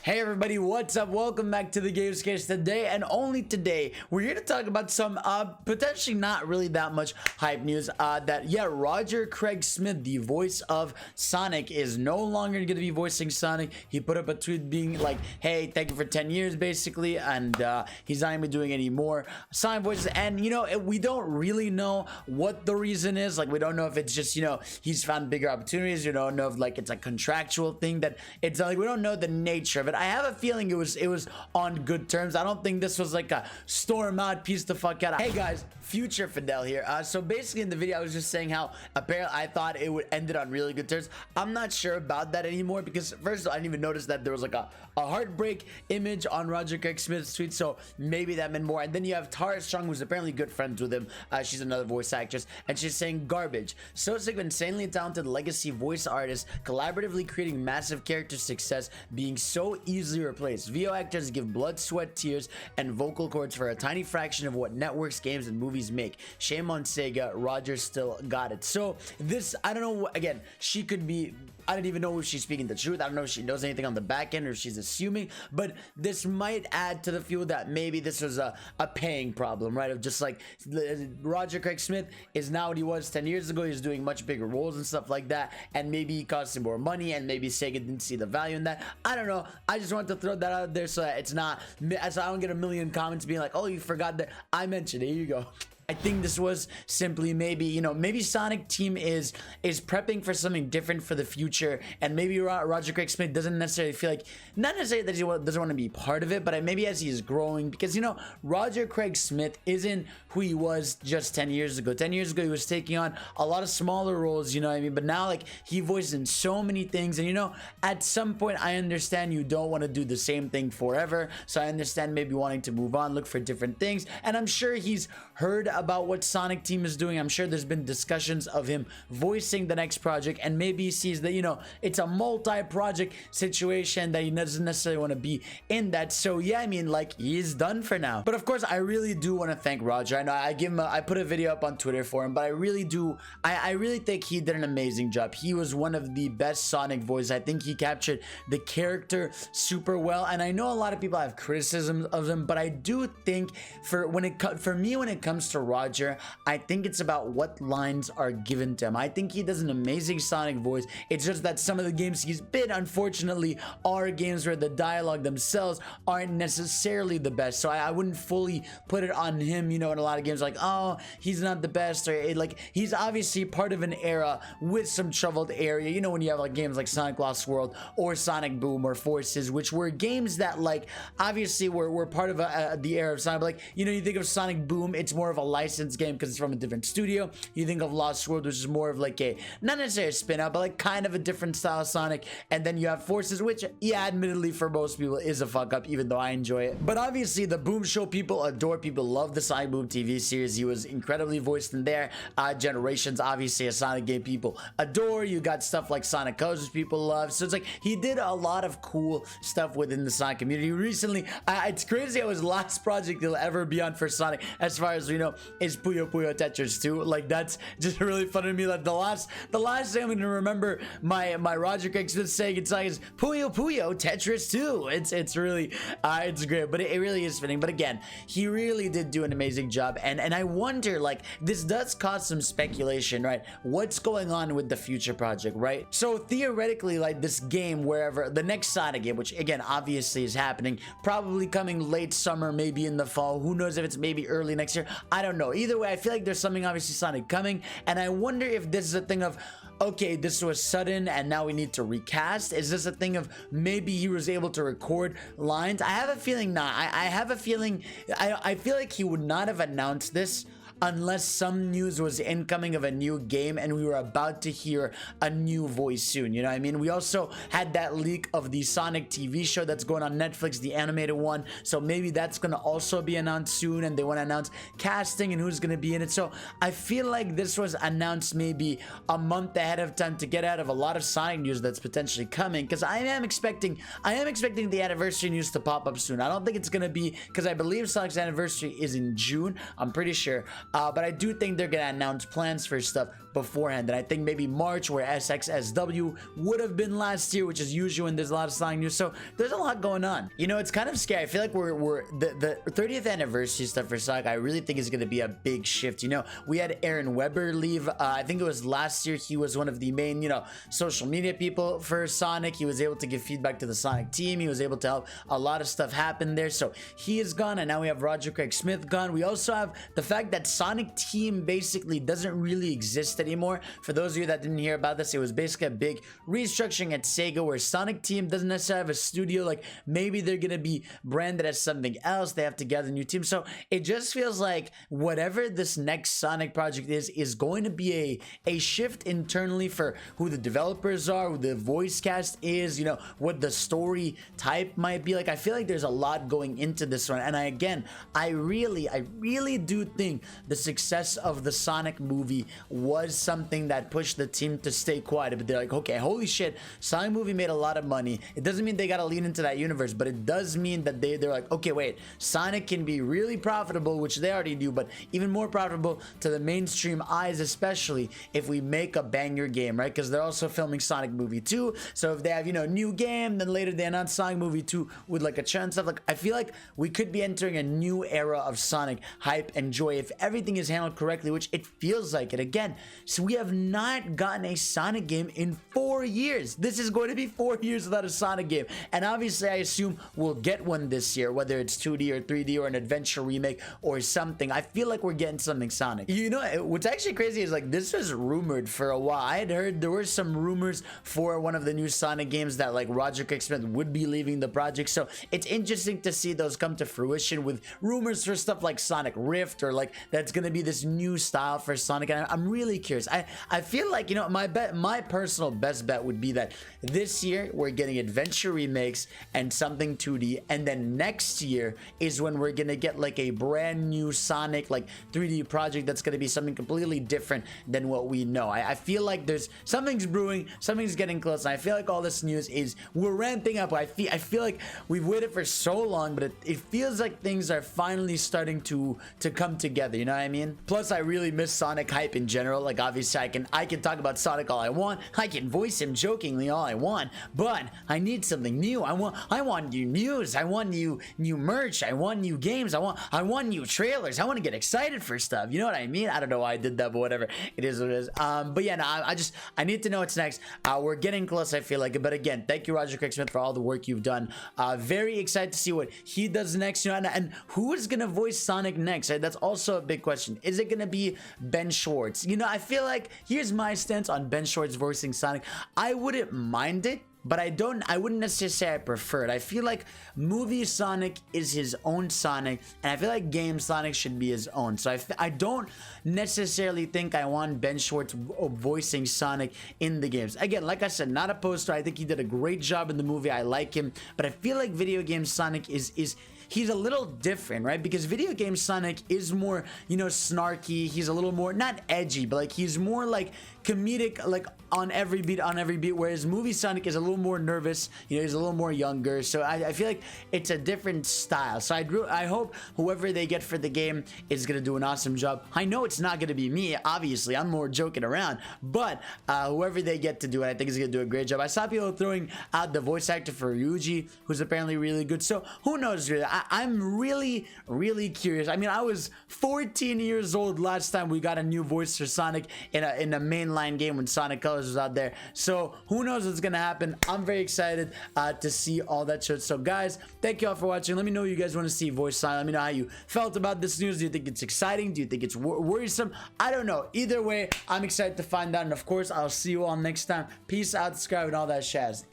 Hey everybody, what's up? Welcome back to the Gamescast. Today and only today, we're here to talk about some potentially not really that much hype news. Roger Craig Smith, the voice of Sonic, is no longer going to be voicing Sonic. He put up a tweet being like, hey, thank you for 10 years basically, and he's not going to be doing any more Sonic voices. And you know, we don't really know what the reason is. Like, we don't know if it's just, you know, he's found bigger opportunities. We don't know if like it's a contractual thing that it's like, we don't know the nature of it. I have a feeling it was on good terms. I don't think this was like a storm out, piece the fuck out. Hey guys, Future Fidel here. So basically in the video I was just saying how apparently I thought it would end it on really good terms. I'm not sure about that anymore because first of all, I didn't even notice that there was like a heartbreak image on Roger Craig Smith's tweet, so maybe that meant more. And then you have Tara Strong, who's apparently good friends with him. She's another voice actress, and she's saying garbage. So sick of insanely talented legacy voice artists collaboratively creating massive character success being so easily replaced. VO actors give blood, sweat, tears, and vocal cords for a tiny fraction of what networks, games, and movies make. Shame on Sega. Roger still got it. So this, I don't know, again, she could be, I don't even know if she's speaking the truth. I don't know if she knows anything on the back end or if she's assuming, but this might add to the fuel that maybe this was a paying problem, right? Of just like Roger Craig Smith is now what he was 10 years ago. He's doing much bigger roles and stuff like that, and maybe he cost him more money, and maybe Sega didn't see the value in that. I don't know. I just wanted to throw that out there so that it's not, so I don't get a million comments being like, oh, you forgot that I mentioned it. Here you go. I think this was simply maybe, you know, maybe Sonic Team is prepping for something different for the future, and maybe Roger Craig Smith doesn't necessarily feel like, not necessarily that he doesn't want to be part of it, but maybe as he's growing, because, you know, Roger Craig Smith isn't who he was just 10 years ago. 10 years ago, he was taking on a lot of smaller roles, you know what I mean? But now, like, he voiced in so many things, and, you know, at some point, I understand you don't want to do the same thing forever, so I understand maybe wanting to move on, look for different things, and I'm sure he's heard about what Sonic Team is doing. I'm sure there's been discussions of him voicing the next project, and maybe he sees that, you know, it's a multi-project situation that he doesn't necessarily want to be in that. So yeah, I mean, like, he's done for now. But of course, I really do want to thank Roger. I know I give him I put a video up on Twitter for him, but I really do, I really think he did an amazing job. He was one of the best Sonic voices. I think he captured the character super well, and I know a lot of people have criticisms of him, but I do think for me when it comes to Roger, I think it's about what lines are given to him. I think he does an amazing Sonic voice. It's just that some of the games he's been, unfortunately, are games where the dialogue themselves aren't necessarily the best. So I wouldn't fully put it on him, you know, in a lot of games like, oh, he's not the best, or like, he's obviously part of an era with some troubled area, you know, when you have like games like Sonic Lost World or Sonic Boom or Forces, which were games that, like, obviously were part of the era of Sonic, but, like, you know, you think of Sonic Boom, it's more of a licensed game because it's from a different studio. You think of Lost World, which is more of like a, not necessarily a spin-out, but like kind of a different style of Sonic. And then you have Forces, which, yeah, admittedly for most people is a fuck up, even though I enjoy it. But obviously the Boom Show people adore, people love the Sonic Boom TV series. He was incredibly voiced in there. Generations, obviously a Sonic game people adore. You got stuff like Sonic Colors, which people love. So it's like he did a lot of cool stuff within the Sonic community recently. It's crazy how his last project he'll ever be on for Sonic, as far as we know, is Puyo Puyo Tetris 2. Like, that's just really funny to me. Like, the last thing I'm gonna remember my Roger Craig Smith saying it's like is Puyo Puyo Tetris 2. It's really it's great, but it really is fitting. But again, he really did do an amazing job, and I wonder, like, this does cause some speculation, right? What's going on with the future project, right? So theoretically, like, this game, wherever the next Sonic game, which again obviously is happening, probably coming late summer, maybe in the fall, who knows if it's maybe early next year, I don't know. Either way, I feel like there's something obviously Sonic coming, and I wonder if this is a thing of, okay, this was sudden and now we need to recast. Is this a thing of maybe he was able to record lines? I have a feeling not. I have a feeling, I feel like he would not have announced this unless some news was incoming of a new game and we were about to hear a new voice soon, you know what I mean? We also had that leak of the Sonic TV show that's going on Netflix, the animated one, so maybe that's gonna also be announced soon, and they want to announce casting and who's gonna be in it. So I feel like this was announced maybe a month ahead of time to get out of a lot of Sonic news that's potentially coming, because I am expecting the anniversary news to pop up soon. I don't think it's gonna be, because I believe Sonic's anniversary is in June, I'm pretty sure. but I do think they're gonna announce plans for stuff beforehand. And I think maybe March, where SXSW would have been last year, which is usually when there's a lot of Sonic news. So there's a lot going on. You know, it's kind of scary. I feel like the 30th anniversary stuff for Sonic, I really think is going to be a big shift. You know, we had Aaron Weber leave. I think it was last year. He was one of the main, you know, social media people for Sonic. He was able to give feedback to the Sonic team. He was able to help a lot of stuff happen there. So he is gone, and now we have Roger Craig Smith gone. We also have the fact that Sonic Team basically doesn't really exist anymore. For those of you that didn't hear about this, it was basically a big restructuring at Sega where Sonic Team doesn't necessarily have a studio. Like, maybe they're gonna be branded as something else. They have to gather a new team. So it just feels like whatever this next Sonic project is going to be a shift internally for who the developers are, who the voice cast is, you know, what the story type might be. Like, I feel like there's a lot going into this one. And I really do think the success of the Sonic movie was something that pushed the team to stay quiet. But they're like, okay, holy shit, Sonic movie made a lot of money. It doesn't mean they gotta lean into that universe, but it does mean that they're like, okay, wait, Sonic can be really profitable, which they already do, but even more profitable to the mainstream eyes, especially if we make a banger game, right? Because they're also filming Sonic movie 2. So if they have, you know, new game, then later they announce Sonic movie 2 with like a trend stuff. Like, I feel like we could be entering a new era of Sonic hype and joy if everything is handled correctly, which it feels like it. Again, so we have not gotten a Sonic game in 4 years. This is going to be 4 years without a Sonic game. And obviously, I assume we'll get one this year, whether it's 2D or 3D or an adventure remake or something. I feel like we're getting something Sonic. You know, what's actually crazy is like this was rumored for a while. I had heard there were some rumors for one of the new Sonic games that like Roger Craig Smith would be leaving the project. So it's interesting to see those come to fruition with rumors for stuff like Sonic Rift or like that's going to be this new style for Sonic. And I'm really curious. I feel like, you know, my personal best bet would be that this year we're getting adventure remakes and something 2D, and then next year is when we're gonna get like a brand new Sonic like 3D project that's gonna be something completely different than what we know. I feel like there's something's brewing, something's getting close, and I feel like all this news is we're ramping up. I feel like we've waited for so long, but it feels like things are finally starting to come together, you know what I mean? Plus, I really miss Sonic hype in general. Like, obviously I can talk about Sonic all I want, I can voice him jokingly all I want, but I need something new. I want new news, I want new merch, I want new games, I want new trailers, I want to get excited for stuff, you know what I mean? I don't know why I did that, but whatever, it is what it is. But yeah, no, I need to know what's next. We're getting close, I feel like it. But again, thank you, Roger Craig Smith, for all the work you've done. Very excited to see what he does next, you know, and who is gonna voice Sonic next, right? That's also a big question. Is it gonna be Ben Schwartz? You know, I feel like here's my stance on Ben Schwartz voicing Sonic. I wouldn't mind it, but I wouldn't necessarily say I prefer it. I feel like movie Sonic is his own Sonic, and I feel like game Sonic should be his own. So I don't necessarily think I want Ben Schwartz voicing Sonic in the games. Again, like I said, not opposed to it. I think he did a great job in the movie. I like him, but I feel like video game Sonic is he's a little different, right? Because video game Sonic is more, you know, snarky. He's a little more, not edgy, but like he's more like comedic, like on every beat, whereas movie Sonic is a little more nervous, you know, he's a little more younger. So I feel like it's a different style. So I hope whoever they get for the game is gonna do an awesome job. I know it's not gonna be me, obviously, I'm more joking around, but whoever they get to do it, I think is gonna do a great job. I saw people throwing out the voice actor for Ryuji, who's apparently really good. So who knows, really? I'm really curious. I mean, I was 14 years old last time we got a new voice for Sonic in a mainline game when Sonic Colors was out there. So who knows what's gonna happen. I'm very excited to see all that shit. So guys, thank you all for watching. Let me know what you guys want to see voice Sonic. Let me know how you felt about this news. Do you think it's exciting? Do you think it's worrisome? I don't know. Either way, I'm excited to find out. And of course, I'll see you all next time. Peace out, subscribe, and all that shaz.